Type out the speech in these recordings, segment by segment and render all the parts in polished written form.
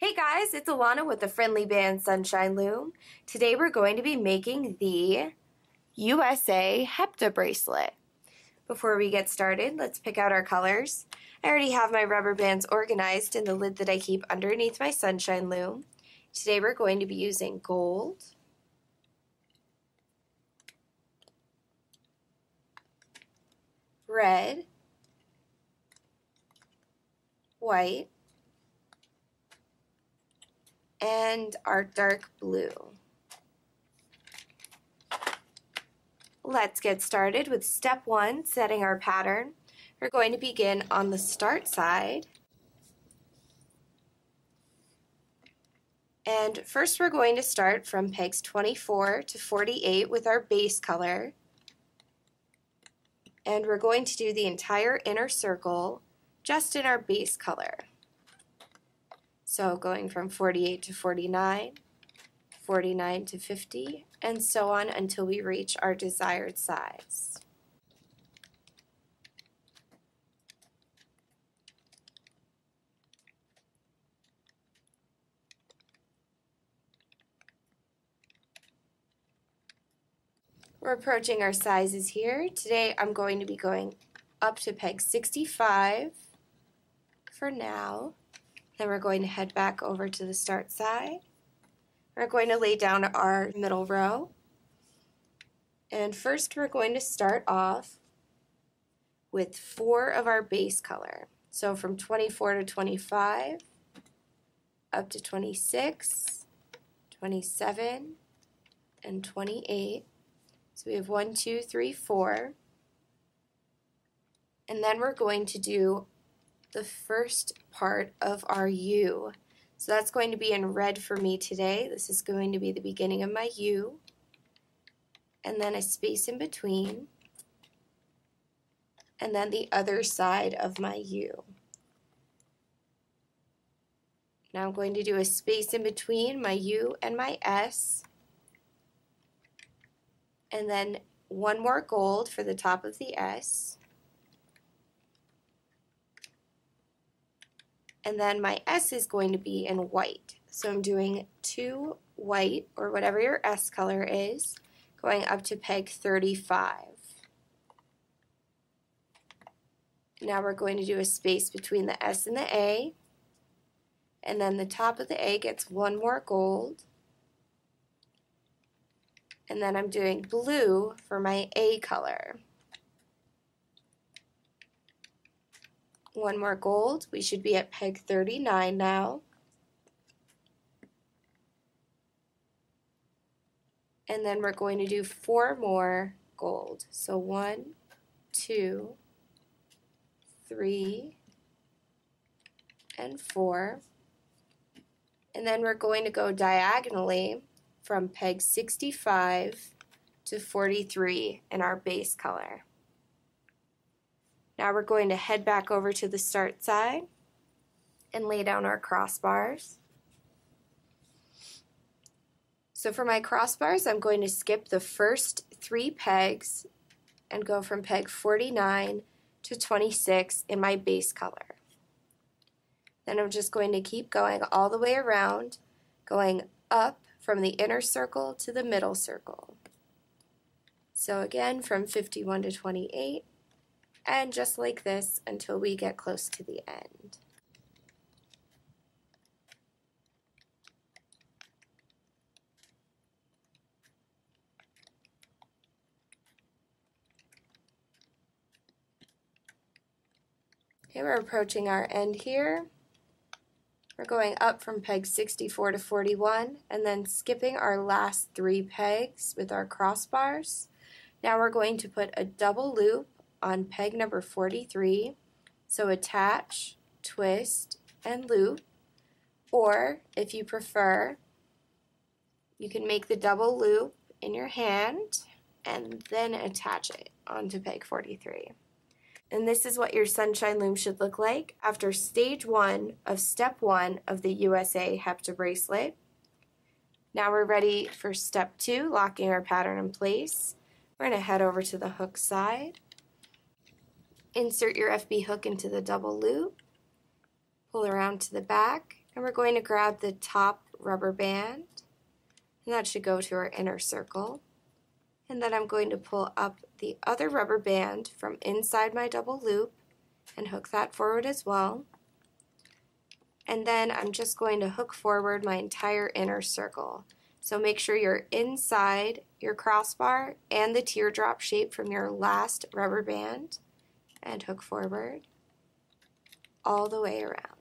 Hey guys, it's Alana with the FriendlyBands SunshineLoom. Today we're going to be making the USA HEPTA bracelet. Before we get started, let's pick out our colors. I already have my rubber bands organized in the lid that I keep underneath my SunshineLoom. Today we're going to be using gold, red, white, and our dark blue. Let's get started with step 1, setting our pattern. We're going to begin on the start side. And first we're going to start from pegs 24 to 48 with our base color. And we're going to do the entire inner circle just in our base color. So going from 48 to 49, 49 to 50, and so on until we reach our desired size. We're approaching our sizes here. Today I'm going to be going up to peg 65 for now. Then we're going to head back over to the start side. We're going to lay down our middle row. And first we're going to start off with 4 of our base color. So from 24 to 25, up to 26, 27, and 28. So we have 1, 2, 3, 4. And then we're going to do the first part of our U. So that's going to be in red for me today. This is going to be the beginning of my U, and then a space in between, and then the other side of my U. Now I'm going to do a space in between my U and my S, and then one more gold for the top of the S. And then my S is going to be in white. So I'm doing 2 white, or whatever your S color is, going up to peg 35. Now we're going to do a space between the S and the A, and then the top of the A gets 1 more gold, and then I'm doing blue for my A color. 1 more gold. We should be at peg 39 now. And then we're going to do 4 more gold. So 1, 2, 3, and 4. And then we're going to go diagonally from peg 65 to 43 in our base color. Now we're going to head back over to the start side and lay down our crossbars. So for my crossbars, I'm going to skip the first 3 pegs and go from peg 49 to 26 in my base color. Then I'm just going to keep going all the way around, going up from the inner circle to the middle circle. So again, from 51 to 28. And just like this until we get close to the end. Okay, we're approaching our end here. We're going up from peg 64 to 41 and then skipping our last 3 pegs with our crossbars. Now we're going to put a double loop on peg number 43, so attach, twist, and loop, or if you prefer, you can make the double loop in your hand and then attach it onto peg 43. And this is what your sunshine loom should look like after stage 1 of step 1 of the USA HEPTA bracelet. Now we're ready for step 2, locking our pattern in place. We're going to head over to the hook side. Insert your FB hook into the double loop, pull around to the back, And we're going to grab the top rubber band, and that should go to our inner circle. And then I'm going to pull up the other rubber band from inside my double loop and hook that forward as well. And then I'm just going to hook forward my entire inner circle. So make sure you're inside your crossbar and the teardrop shape from your last rubber band, and hook forward all the way around.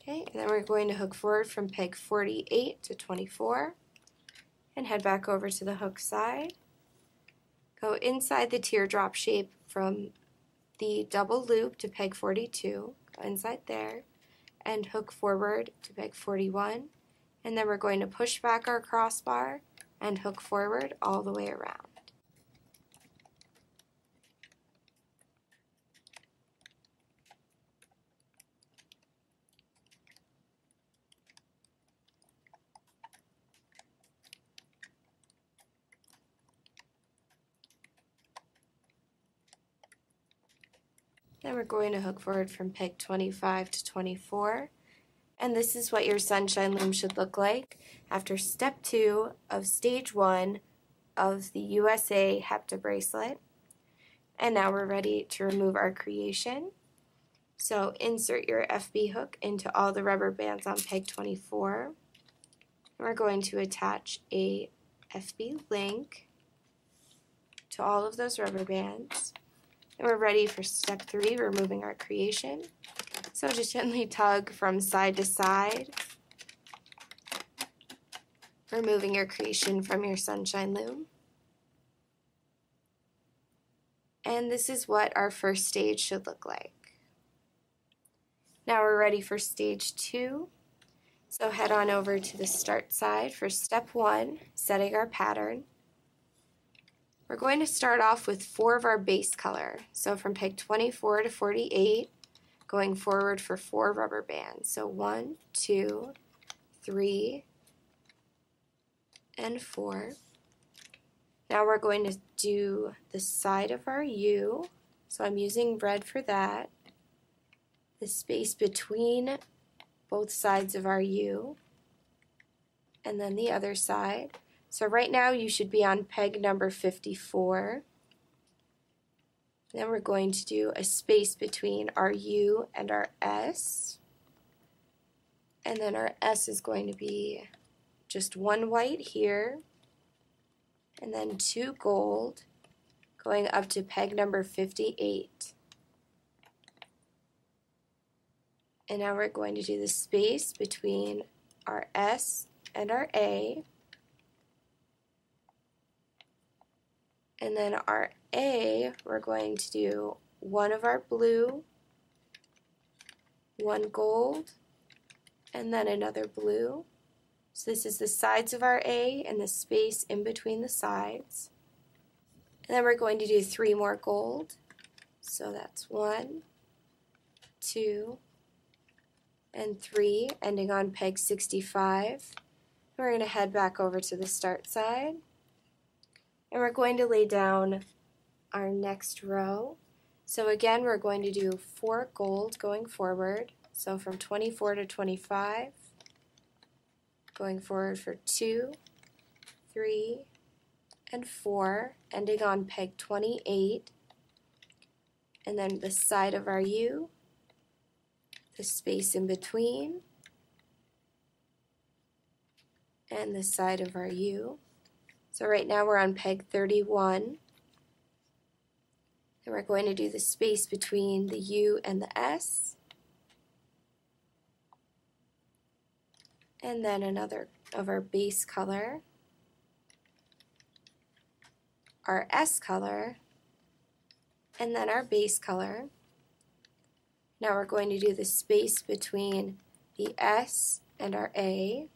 Okay, and then we're going to hook forward from peg 48 to 24 and head back over to the hook side. Go inside the teardrop shape from the double loop to peg 42, go inside there, and hook forward to peg 41, and then we're going to push back our crossbar and hook forward all the way around. Then we're going to hook forward from peg 25 to 24, and this is what your sunshine loom should look like after step 2 of stage 1 of the USA HEPTA bracelet. And now we're ready to remove our creation. So insert your FB hook into all the rubber bands on peg 24. And we're going to attach a FB link to all of those rubber bands. And we're ready for step 3, removing our creation. So just gently tug from side to side, removing your creation from your sunshine loom. And this is what our first stage should look like. Now we're ready for stage 2. So head on over to the start side for step 1, setting our pattern. We're going to start off with 4 of our base color. So from peg 24 to 48, going forward for 4 rubber bands. So 1, 2, 3, and 4. Now we're going to do the side of our U. So I'm using red for that. The space between both sides of our U, and then the other side. So right now you should be on peg number 54. Then we're going to do a space between our U and our S. And then our S is going to be just 1 white here, and then 2 gold, going up to peg number 58. And now we're going to do the space between our S and our A. And then our A, we're going to do 1 of our blue, 1 gold, and then another blue. So this is the sides of our A and the space in between the sides. And then we're going to do 3 more gold. So that's 1, 2, and 3, ending on peg 65. And we're going to head back over to the start side. And we're going to lay down our next row. So again, we're going to do 4 gold going forward. So from 24 to 25, going forward for 2, 3, and 4, ending on peg 28. And then the side of our U, the space in between, and the side of our U. So right now we're on peg 31, and we're going to do the space between the U and the S, and then another of our base color, our S color, and then our base color. Now we're going to do the space between the S and our A,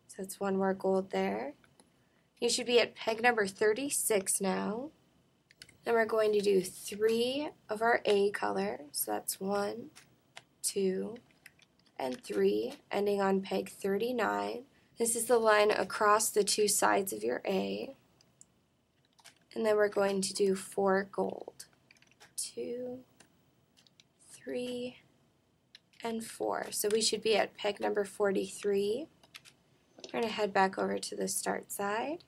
so it's 1 more gold there. You should be at peg number 36 now. Then we're going to do 3 of our A color, so that's 1, 2, and 3, ending on peg 39. This is the line across the two sides of your A. And then we're going to do 4 gold. 2, 3, and 4. So we should be at peg number 43. We're going to head back over to the start side.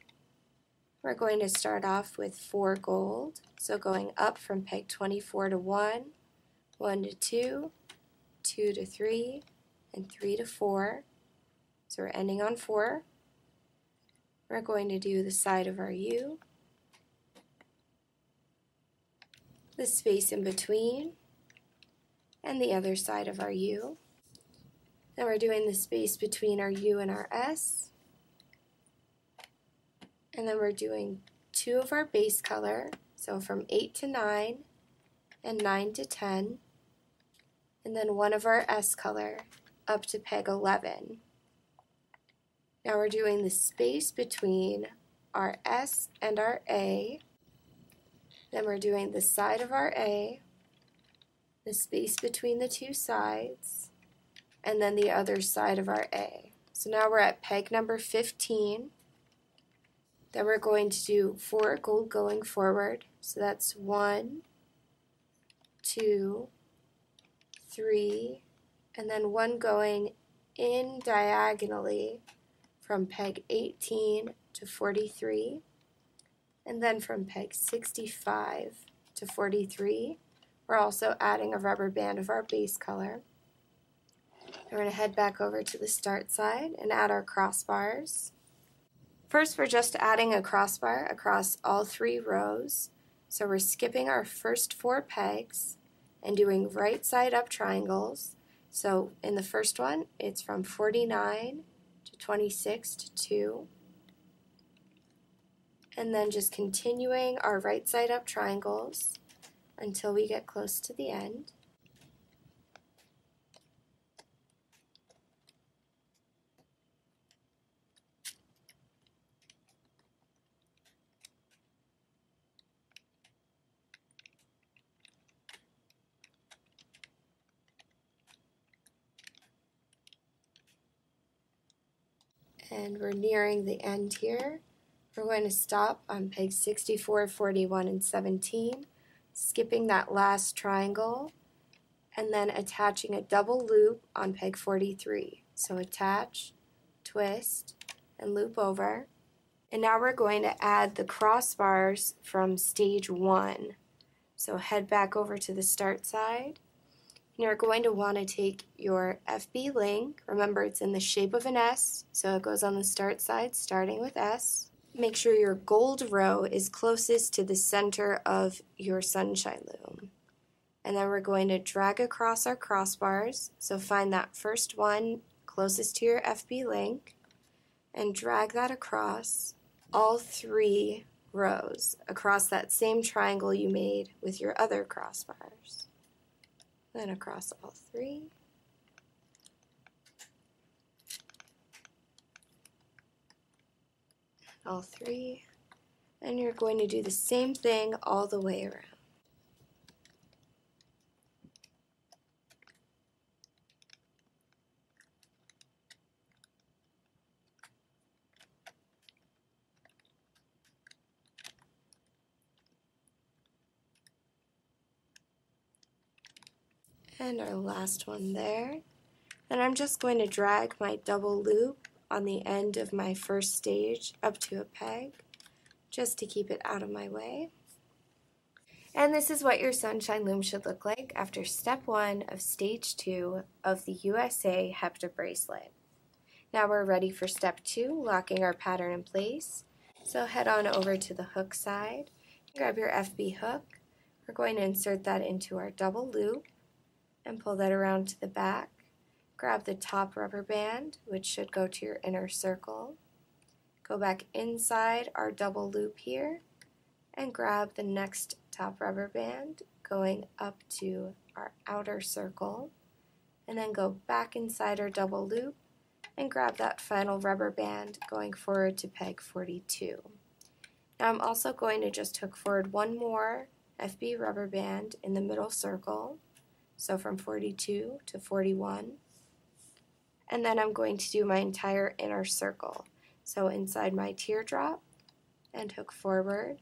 We're going to start off with 4 gold. So going up from peg 24 to 1, 1 to 2, 2 to 3, and 3 to 4. So we're ending on 4. We're going to do the side of our U, the space in between, and the other side of our U. Then we're doing the space between our U and our S. And then we're doing 2 of our base color, so from 8 to 9 and 9 to 10, and then 1 of our S color up to peg 11. Now we're doing the space between our S and our A. Then we're doing the side of our A, the space between the two sides, and then the other side of our A. So now we're at peg number 15. Then we're going to do 4 gold going forward. So that's 1, 2, 3, and then 1 going in diagonally from peg 18 to 43. And then from peg 65 to 43, we're also adding a rubber band of our base color. We're going to head back over to the start side and add our crossbars. First, we're just adding a crossbar across all 3 rows. So we're skipping our first 4 pegs and doing right side up triangles. So in the first one, it's from 49 to 26 to 2. And then just continuing our right side up triangles until we get close to the end. And we're nearing the end here. We're going to stop on peg 64, 41, and 17, skipping that last triangle, and then attaching a double loop on peg 43. So attach, twist, and loop over. And now we're going to add the crossbars from stage 1. So head back over to the start side. And you're going to want to take your FB link. Remember, it's in the shape of an S, so it goes on the start side starting with S. Make sure your gold row is closest to the center of your SunshineLoom. And then we're going to drag across our crossbars. So find that first one closest to your FB link and drag that across all 3 rows across that same triangle you made with your other crossbars. Then across all 3. All 3. And you're going to do the same thing all the way around. And our last one there. Then I'm just going to drag my double loop on the end of my first stage up to a peg, just to keep it out of my way. And this is what your SunshineLoom should look like after step 1 of stage 2 of the USA HEPTA bracelet. Now we're ready for step 2, locking our pattern in place. So head on over to the hook side, grab your FB hook. We're going to insert that into our double loop and pull that around to the back. Grab the top rubber band, which should go to your inner circle. Go back inside our double loop here and grab the next top rubber band going up to our outer circle, and then go back inside our double loop and grab that final rubber band going forward to peg 42. Now I'm also going to just hook forward 1 more FB rubber band in the middle circle, so from 42 to 41, and then I'm going to do my entire inner circle. So inside my teardrop and hook forward,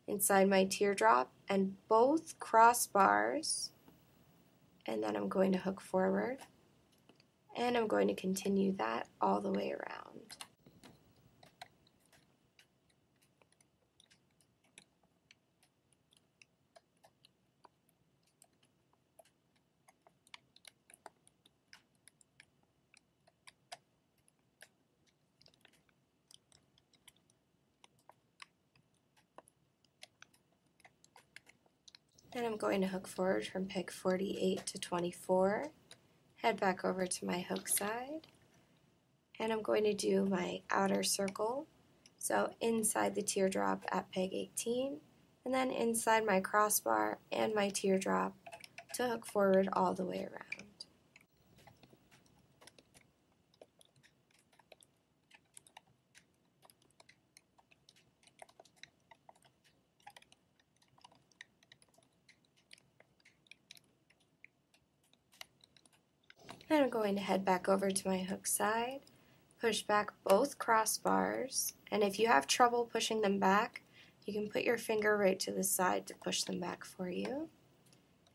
inside my teardrop and both crossbars, and then I'm going to hook forward, and I'm going to continue that all the way around. Then I'm going to hook forward from peg 48 to 24, head back over to my hook side, and I'm going to do my outer circle, so inside the teardrop at peg 18, and then inside my crossbar and my teardrop to hook forward all the way around. Then I'm going to head back over to my hook side, push back both crossbars, and if you have trouble pushing them back, you can put your finger right to the side to push them back for you,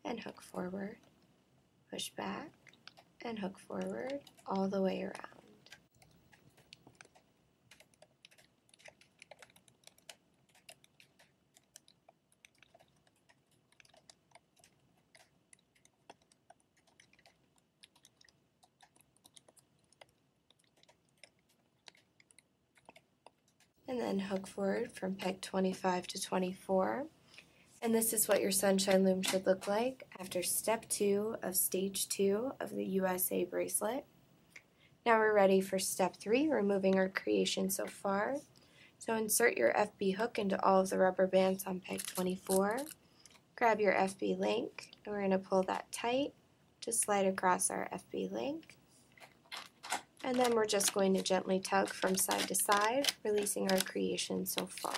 and hook forward, push back, and hook forward all the way around. And then hook forward from peg 25 to 24. And this is what your sunshine loom should look like after step 2 of stage 2 of the USA bracelet. Now we're ready for step 3, removing our creation so far. So insert your FB hook into all of the rubber bands on peg 24. Grab your FB link, and we're going to pull that tight, just slide across our FB link. And then we're just going to gently tug from side to side, releasing our creation so far.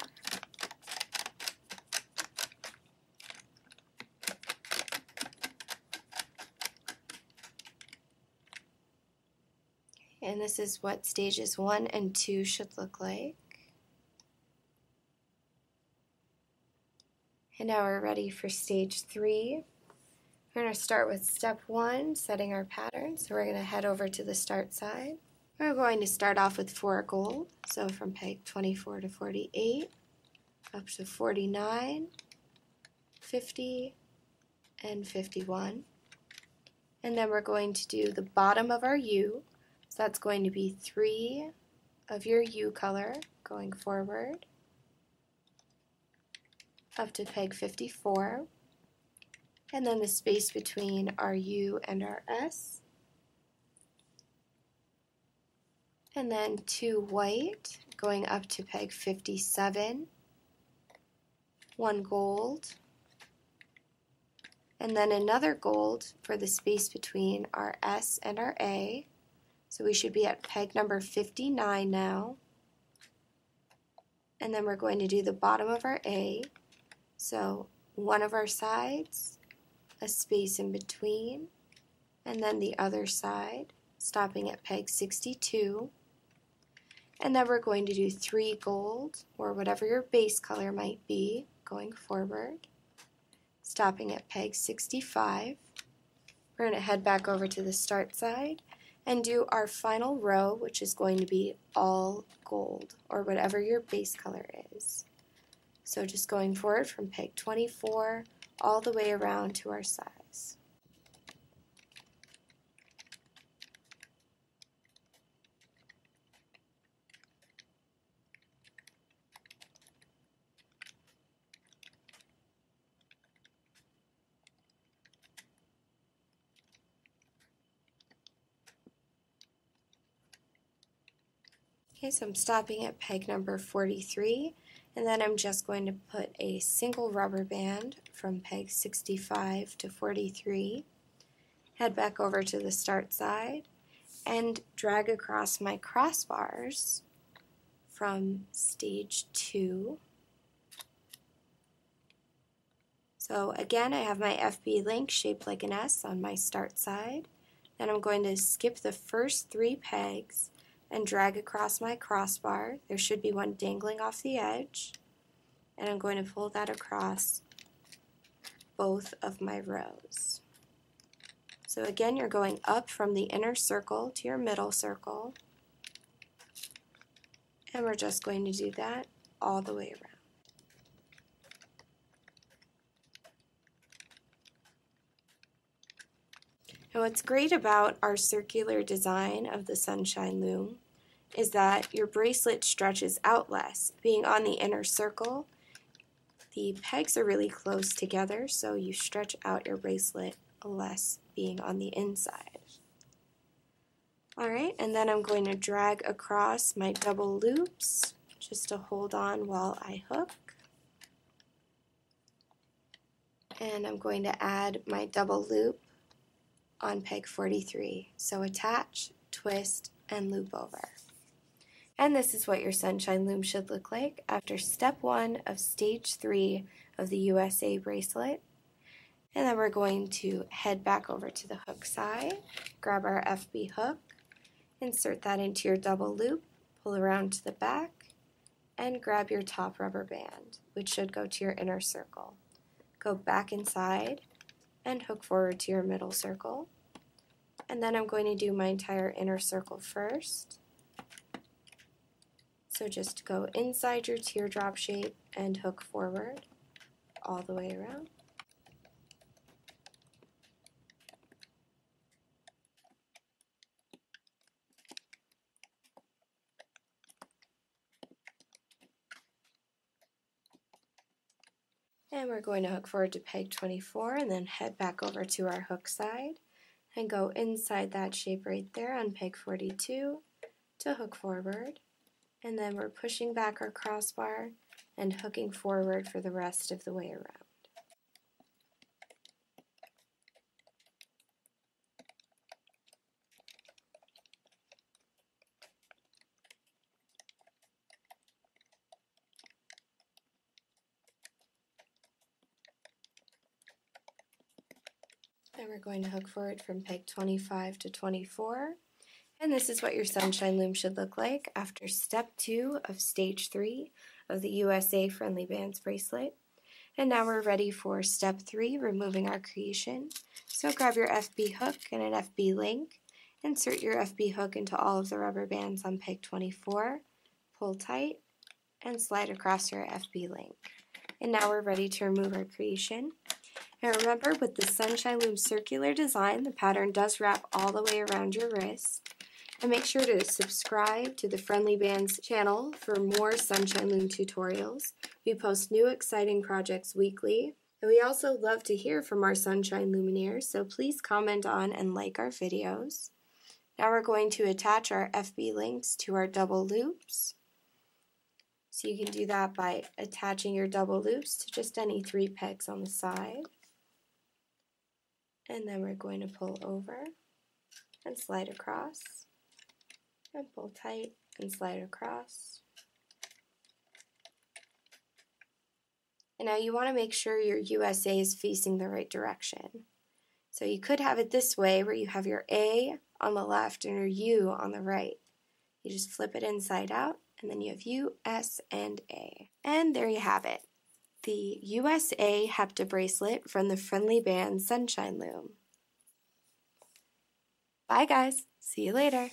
And this is what stages 1 and 2 should look like. And now we're ready for stage 3. We're going to start with step 1, setting our pattern. So we're going to head over to the start side. We're going to start off with 4 gold, so from peg 24 to 48, up to 49, 50, and 51. And then we're going to do the bottom of our U, so that's going to be 3 of your U color going forward, up to peg 54. And then the space between our U and our S, and then 2 white going up to peg 57, 1 gold, and then another gold for the space between our S and our A, so we should be at peg number 59 now, and then we're going to do the bottom of our A, so one of our sides, a space in between, and then the other side, stopping at peg 62. And then we're going to do 3 gold, or whatever your base color might be, going forward, stopping at peg 65. We're going to head back over to the start side and do our final row, which is going to be all gold, or whatever your base color is. So just going forward from peg 24 all the way around to our size. Okay, so I'm stopping at peg number 43, and then I'm just going to put a single rubber band from peg 65 to 43, head back over to the start side, and drag across my crossbars from stage 2. So again, I have my FB link shaped like an S on my start side, Then I'm going to skip the first 3 pegs and drag across my crossbar. There should be one dangling off the edge. And I'm going to pull that across both of my rows. So again, you're going up from the inner circle to your middle circle. And we're just going to do that all the way around. And what's great about our circular design of the Sunshine Loom is that your bracelet stretches out less. Being on the inner circle, the pegs are really close together, so you stretch out your bracelet less being on the inside. Alright, and then I'm going to drag across my double loops just to hold on while I hook. And I'm going to add my double loop on peg 43. So attach, twist, and loop over. And this is what your Sunshine Loom should look like after step 1 of stage 3 of the USA bracelet. And then we're going to head back over to the hook side, grab our FB hook, insert that into your double loop, pull around to the back, and grab your top rubber band, which should go to your inner circle. Go back inside and hook forward to your middle circle. And then I'm going to do my entire inner circle first. So just go inside your teardrop shape and hook forward all the way around. And we're going to hook forward to peg 24 and then head back over to our hook side and go inside that shape right there on peg 42 to hook forward. And then we're pushing back our crossbar and hooking forward for the rest of the way around. Then we're going to hook forward from peg 25 to 24. And this is what your Sunshine Loom should look like after step 2 of stage 3 of the USA FriendlyBands bracelet. And now we're ready for step 3, removing our creation. So grab your FB hook and an FB link, insert your FB hook into all of the rubber bands on peg 24, pull tight, and slide across your FB link. And now we're ready to remove our creation. And remember, with the Sunshine Loom circular design, the pattern does wrap all the way around your wrist. And make sure to subscribe to the FriendlyBands channel for more Sunshine Loom tutorials. We post new exciting projects weekly. And we also love to hear from our Sunshine Lumineers, so please comment on and like our videos. Now we're going to attach our FB links to our double loops. So you can do that by attaching your double loops to just any 3 pegs on the side. And then we're going to pull over and slide across, and pull tight and slide across. And now you want to make sure your USA is facing the right direction. So you could have it this way, where you have your A on the left and your U on the right. You just flip it inside out, and then you have U, S, and A. And there you have it, the USA HEPTA bracelet from the FriendlyBands Sunshine Loom. Bye guys, see you later.